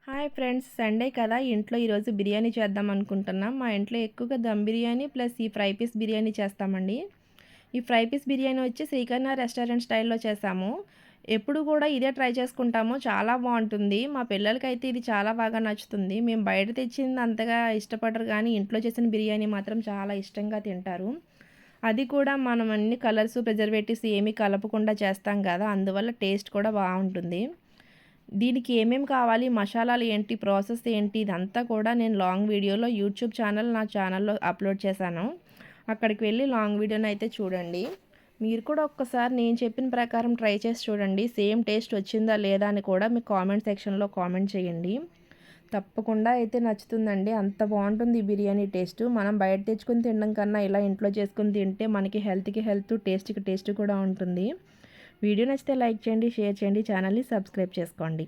Hi friends, Sunday కదా ఇంట్లో ఈరోజు బిర్యానీ చేద్దాం అనుకుంటున్నాం. మా ఇంట్లో ఎక్కువగా దమ్ బిర్యానీ ప్లస్ ఈ ఫ్రై పీస్ బిర్యానీ చేస్తామండి. ఈ ఫ్రై పీస్ బిర్యానీ వచ్చి శ్రీకర్ణ రెస్టారెంట్ స్టైల్లో చేసాము. ఎప్పుడు కూడా ఇదే ట్రై చేసుకుంటాము. చాలా బాగుంటుంది. మా పిల్లలకైతే ఇది చాలా బాగా నచ్చుతుంది. మేము బయట తెచ్చింది అంతగా ఇష్టపడరు, కానీ ఇంట్లో చేసిన బిర్యానీ మాత్రం చాలా ఇష్టంగా తింటారు. అది కూడా మనం అన్ని కలర్స్ ప్రిజర్వేటివ్స్ ఏమీ కలపకుండా చేస్తాం కదా, అందువల్ల టేస్ట్ కూడా బాగుంటుంది. దీనికి ఏమేమి కావాలి, మసాలాలు ఏంటి, ప్రాసెస్ ఏంటి, ఇదంతా కూడా నేను లాంగ్ వీడియోలో నా ఛానల్లో అప్లోడ్ చేశాను. అక్కడికి వెళ్ళి లాంగ్ వీడియోని అయితే చూడండి. మీరు కూడా ఒక్కసారి నేను చెప్పిన ప్రకారం ట్రై చేసి చూడండి. సేమ్ టేస్ట్ వచ్చిందా లేదా అని కూడా మీ కామెంట్ సెక్షన్లో కామెంట్ చేయండి. తప్పకుండా అయితే నచ్చుతుందండి. అంత బాగుంటుంది ఈ బిర్యానీ టేస్ట్. మనం బయట తెచ్చుకొని తినడం కన్నా ఇలా ఇంట్లో చేసుకుని తింటే మనకి హెల్త్కి హెల్త్, టేస్ట్కి టేస్ట్ కూడా ఉంటుంది. వీడియో నచ్చితే లైక్ చేయండి, షేర్ చేయండి, ఛానల్ని సబ్స్క్రైబ్ చేసుకోండి.